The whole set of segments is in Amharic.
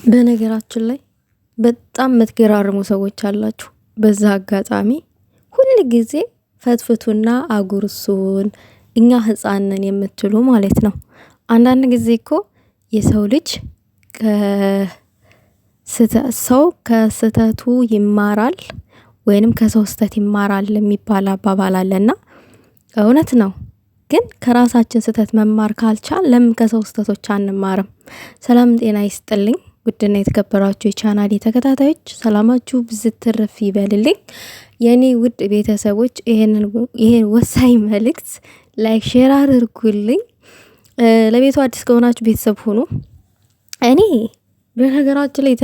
በነገራችን ላይ በጣም የምትገራርሙ ሰዎች አላችሁ። በዛ አጋጣሚ ሁል ጊዜ ፈትፍቱና አጉርሱን እኛ ህፃን ነን የምትሉ ማለት ነው። አንዳንድ ጊዜ እኮ የሰው ልጅ ሰው ከስተቱ ይማራል ወይንም ከሰው ስተት ይማራል የሚባል አባባል አለና እውነት ነው። ግን ከራሳችን ስተት መማር ካልቻል ለምን ከሰው ስተቶች አንማርም? ሰላም ጤና ይስጥልኝ። ውድና የተከበራችሁ የቻናሌ ተከታታዮች ሰላማችሁ ብዝት ትርፍ ይበልልኝ። የኔ ውድ ቤተሰቦች ይሄን ወሳኝ መልእክት ላይክ ሼር አድርጉልኝ። ለቤቱ አዲስ ከሆናችሁ ቤተሰብ ሁኑ። እኔ በነገራችን ላይ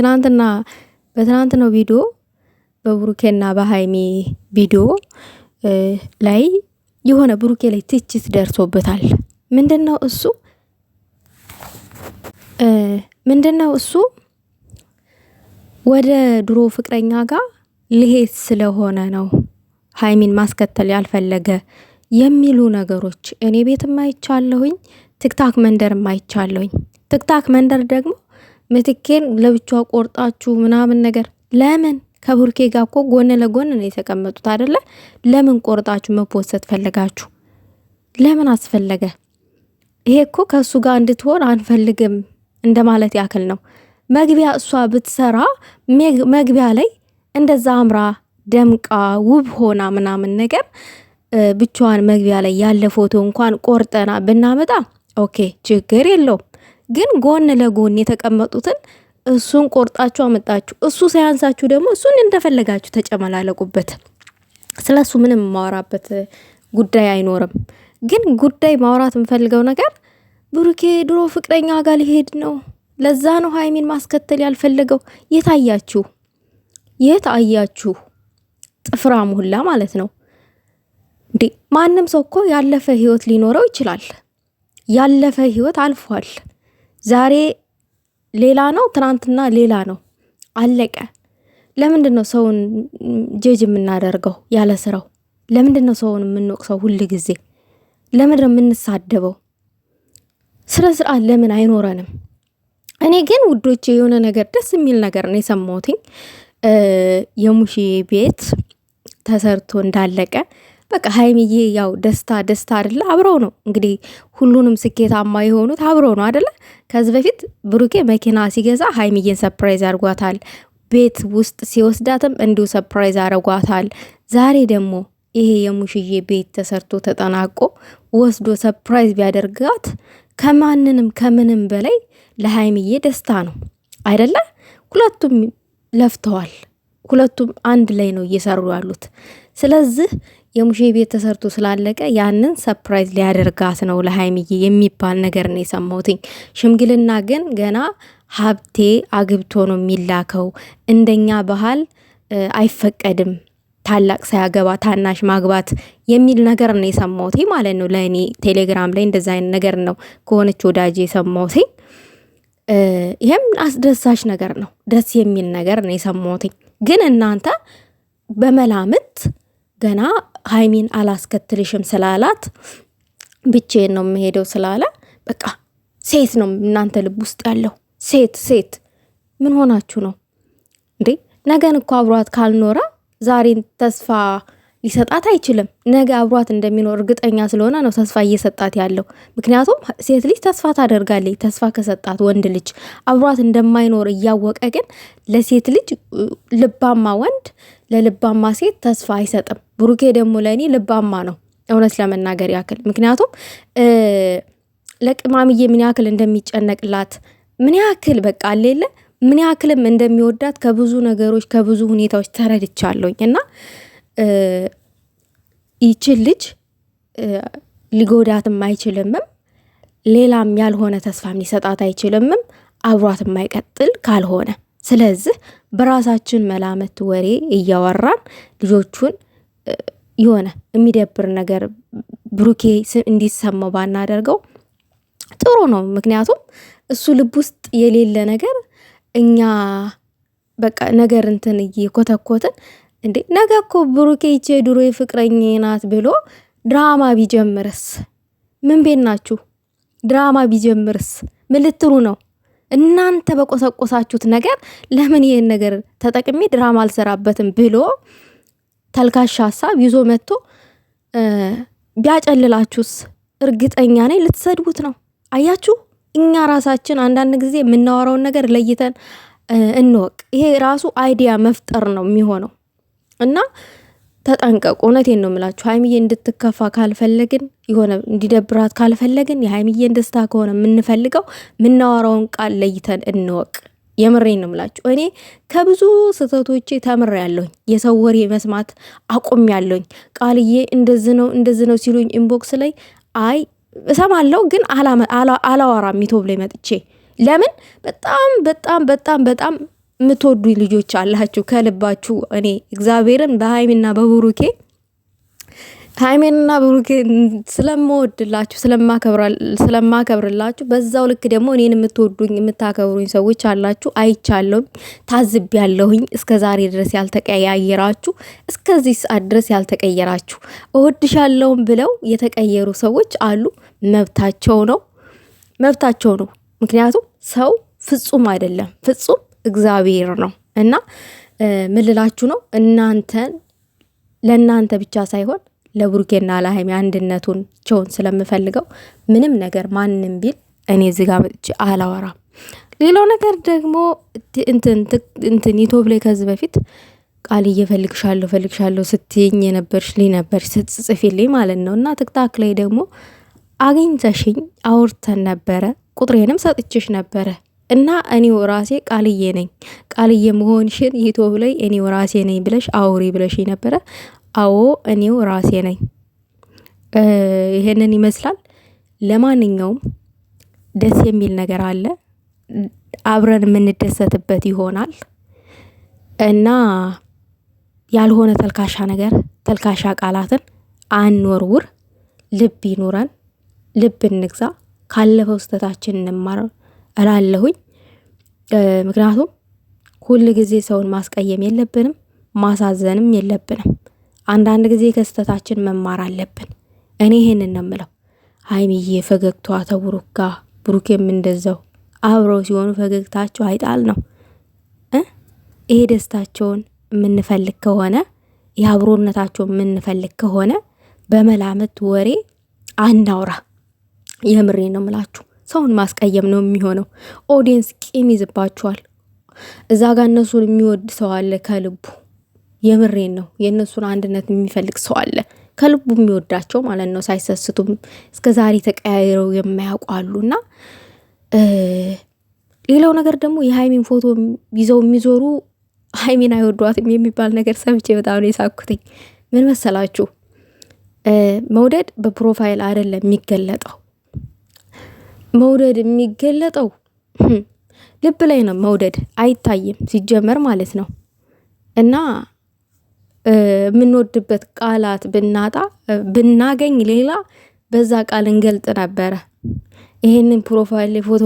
በትናንትናው ቪዲዮ በብሩኬና በሃይሚ ቪዲዮ ላይ የሆነ ብሩኬ ላይ ትችት ደርሶበታል። ምንድነው እሱ ወደ ድሮ ፍቅረኛ ጋር ልሄድ ስለሆነ ነው ሃይሚን ማስከተል ያልፈለገ የሚሉ ነገሮች እኔ ቤትም አይቻለሁኝ። ቲክታክ መንደርም አይቻለሁኝ። ቲክታክ መንደር ደግሞ ምትኬን ለብቻው ቆርጣችሁ ምናምን ነገር ለምን ከብሩኬ ጋር እኮ ጎን ለጎን ነው የተቀመጡት አይደለ? ለምን ቆርጣችሁ መፖሰት ፈለጋችሁ? ለምን አስፈለገ? ይሄ እኮ ከሱ ጋር እንድትሆን አንፈልግም እንደማለት ያክል ነው። መግቢያ እሷ ብትሰራ መግቢያ ላይ እንደዛ አምራ ደምቃ ውብ ሆና ምናምን ነገር ብቻዋን መግቢያ ላይ ያለ ፎቶ እንኳን ቆርጠና ብናመጣ ኦኬ ችግር የለውም። ግን ጎን ለጎን የተቀመጡትን እሱን ቆርጣችሁ አመጣችሁ። እሱ ሳያንሳችሁ ደግሞ እሱን እንደፈለጋችሁ ተጨመላለቁበት። ስለሱ ምንም ማወራበት ጉዳይ አይኖርም። ግን ጉዳይ ማውራት የምፈልገው ነገር ብሩኬ ድሮ ፍቅረኛ ጋር ሊሄድ ነው። ለዛ ነው ሃይሚን ማስከተል ያልፈለገው። የት አያችሁ? ጥፍራም ሁላ ማለት ነው እንዴ! ማንም ሰው እኮ ያለፈ ህይወት ሊኖረው ይችላል። ያለፈ ህይወት አልፏል። ዛሬ ሌላ ነው፣ ትናንትና ሌላ ነው። አለቀ። ለምንድነው ሰውን ጀጅ የምናደርገው ያለ ስራው? ለምንድነው ሰውን የምንወቅሰው ሁል ጊዜ? ለምንድነው የምንሳደበው? ስነ ስርዓት ለምን አይኖረንም? እኔ ግን ውዶቼ የሆነ ነገር ደስ የሚል ነገር ነው የሰማሁት። የሙሺ ቤት ተሰርቶ እንዳለቀ በቃ ሃይሚዬ ያው ደስታ አይደለ? አብረው ነው እንግዲህ ሁሉንም ስኬታማ የሆኑት አብረው ነው አይደለ? ከዚህ በፊት ብሩኬ መኪና ሲገዛ ሃይሚዬን ሰርፕራይዝ አድርጓታል። ቤት ውስጥ ሲወስዳትም እንዲሁ ሰርፕራይዝ አድርጓታል። ዛሬ ደግሞ ይሄ የሙሽዬ ቤት ተሰርቶ ተጠናቆ ወስዶ ሰርፕራይዝ ቢያደርጋት ከምንም በላይ ለሃይሚዬ ደስታ ነው አይደለ? ሁለቱም ለፍተዋል። ሁለቱም አንድ ላይ ነው እየሰሩ ያሉት። ስለዚህ የሙሼ ቤት ተሰርቶ ስላለቀ ያንን ሰርፕራይዝ ሊያደርጋት ነው ለሃይሚዬ የሚባል ነገር ነው የሰማሁትኝ። ሽምግልና ግን ገና ሀብቴ አግብቶ ነው የሚላከው። እንደኛ ባህል አይፈቀድም ታላቅ ሳያገባ ታናሽ ማግባት የሚል ነገር ነው የሰማሁት ማለት ነው። ለእኔ ቴሌግራም ላይ እንደዛ አይነት ነገር ነው ከሆነች ወዳጅ የሰማሁት። ይሄም አስደሳች ነገር ነው፣ ደስ የሚል ነገር ነው የሰማሁት። ግን እናንተ በመላምት ገና ሃይሚን አላስከትልሽም ስላላት ብቻዬን ነው የምሄደው ስላለ በቃ ሴት ነው እናንተ ልብ ውስጥ ያለው ሴት ምን ሆናችሁ ነው እንዴ? ነገን እኮ አብሯት ካልኖረ ዛሬን ተስፋ ሊሰጣት አይችልም። ነገ አብሯት እንደሚኖር እርግጠኛ ስለሆነ ነው ተስፋ እየሰጣት ያለው። ምክንያቱም ሴት ልጅ ተስፋ ታደርጋለች። ተስፋ ከሰጣት ወንድ ልጅ አብሯት እንደማይኖር እያወቀ ግን ለሴት ልጅ ልባማ ወንድ ለልባማ ሴት ተስፋ አይሰጥም። ብሩኬ ደግሞ ለእኔ ልባማ ነው እውነት ለመናገር ያክል። ምክንያቱም ለቅማምዬ ምን ያክል እንደሚጨነቅላት ምን ያክል በቃ አሌለ ምን ያክልም እንደሚወዳት ከብዙ ነገሮች ከብዙ ሁኔታዎች ተረድቻለሁኝ። እና ይችን ልጅ ሊጎዳትም አይችልምም፣ ሌላም ያልሆነ ተስፋም ሊሰጣት አይችልምም አብሯት የማይቀጥል ካልሆነ። ስለዚህ በራሳችን መላመት ወሬ እያወራን ልጆቹን የሆነ የሚደብር ነገር ብሩኬ እንዲሰማው ባናደርገው ጥሩ ነው። ምክንያቱም እሱ ልብ ውስጥ የሌለ ነገር እኛ በቃ ነገር እንትን እየኮተኮትን እንዴ ነገ እኮ ብሩኬ ይቼ ድሮ ፍቅረኛ ናት ብሎ ድራማ ቢጀምርስ? ምን ቤት ናችሁ? ድራማ ቢጀምርስ ምን ልትሉ ነው እናንተ በቆሰቆሳችሁት ነገር ለምን ይሄን ነገር ተጠቅሜ ድራማ አልሰራበትም ብሎ ተልካሻ ሀሳብ ይዞ መጥቶ ቢያጨልላችሁስ እርግጠኛ ነኝ ልትሰድቡት ነው። አያችሁ፣ እኛ ራሳችን አንዳንድ ጊዜ የምናወራውን ነገር ለይተን እንወቅ። ይሄ ራሱ አይዲያ መፍጠር ነው የሚሆነው እና ተጠንቀቁ። እውነቴን ነው የምላችሁ። ሀይሚዬ እንድትከፋ ካልፈለግን፣ የሆነ እንዲደብራት ካልፈለግን፣ የሀይሚዬን ደስታ ከሆነ የምንፈልገው ምናወራውን ቃል ለይተን እንወቅ። የምሬን ነው የምላችሁ። እኔ ከብዙ ስህተቶቼ ተምሬያለሁኝ። የሰው ወሬ መስማት አቁሜያለሁኝ። ቃልዬ እንደዚህ ነው ሲሉኝ ኢንቦክስ ላይ አይ እሰማለሁ፣ ግን አላወራም ዩቲዩብ ላይ መጥቼ። ለምን በጣም በጣም በጣም በጣም የምትወዱኝ ልጆች አላችሁ ከልባችሁ። እኔ እግዚአብሔርን ሃይሜንና ብሩኬ ስለምወድላችሁ ስለማከብርላችሁ በዛው ልክ ደግሞ እኔን የምትወዱኝ የምታከብሩኝ ሰዎች አላችሁ። አይቻለሁኝ፣ ታዝቤያለሁኝ። እስከ ዛሬ ድረስ ያልተቀያየራችሁ፣ እስከዚህ ሰዓት ድረስ ያልተቀየራችሁ፣ እወድሻለሁም ብለው የተቀየሩ ሰዎች አሉ። መብታቸው ነው። ምክንያቱም ሰው ፍጹም አይደለም፣ ፍጹም እግዚአብሔር ነው። እና ምን ልላችሁ ነው፣ ለእናንተ ብቻ ሳይሆን ለብሩኬና ለሀይሚ አንድነቱን ቸውን ስለምፈልገው ምንም ነገር ማንም ቢል እኔ እዚህ ጋር መጥቼ አላወራም። ሌላው ነገር ደግሞ እንትን ዩቲዩብ ላይ ከዚህ በፊት ቃልዬ ፈልግሻለሁ ስትይኝ የነበርሽ ስትጽፊልኝ ማለት ነው። እና ትክታክ ላይ ደግሞ አግኝተሽኝ አውርተን ነበረ፣ ቁጥሬንም ሰጥችሽ ነበረ። እና እኔው ራሴ ቃልዬ ነኝ፣ ቃልዬ መሆንሽን ዩቲዩብ ላይ እኔው ራሴ ነኝ ብለሽ አውሪ ብለሽ ነበረ። አዎ እኔው ራሴ ነኝ። ይሄንን ይመስላል። ለማንኛውም ደስ የሚል ነገር አለ፣ አብረን የምንደሰትበት ይሆናል። እና ያልሆነ ተልካሻ ቃላትን አንወርውር። ልብ ይኑረን፣ ልብ እንግዛ፣ ካለፈው ስህተታችን እንማር እላለሁኝ። ምክንያቱም ሁል ጊዜ ሰውን ማስቀየም የለብንም፣ ማሳዘንም የለብንም። አንዳንድ ጊዜ ከስህተታችን መማር አለብን። እኔ ይሄንን ነው የምለው። ሀይሚዬ ፈገግቷ ተብሩክ ጋር ብሩኬም እንደዛው አብረው ሲሆኑ ፈገግታቸው አይጣል ነው። ይሄ ደስታቸውን የምንፈልግ ከሆነ የአብሮነታቸውን የምንፈልግ ከሆነ በመላመት ወሬ አናውራ። የምሬ ነው የምላችሁ። ሰውን ማስቀየም ነው የሚሆነው። ኦዲየንስ ቂም ይዝባችኋል። እዛ ጋር እነሱን የሚወድ ሰው አለ ከልቡ። የምሬን ነው። የእነሱን አንድነት የሚፈልግ ሰው አለ ከልቡ የሚወዳቸው ማለት ነው። ሳይሰስቱም እስከ ዛሬ ተቀያይረው የማያውቋሉና ሌላው ነገር ደግሞ የሀይሚን ፎቶ ይዘው የሚዞሩ ሀይሚን አይወዷትም የሚባል ነገር ሰምቼ በጣም ነው የሳኩትኝ። ምን መሰላችሁ? መውደድ በፕሮፋይል አይደለም የሚገለጠው። መውደድ የሚገለጠው ልብ ላይ ነው። መውደድ አይታይም ሲጀመር ማለት ነው። እና የምንወድበት ቃላት ብናገኝ ሌላ በዛ ቃል እንገልጥ ነበረ። ይሄንን ፕሮፋይል ፎቶ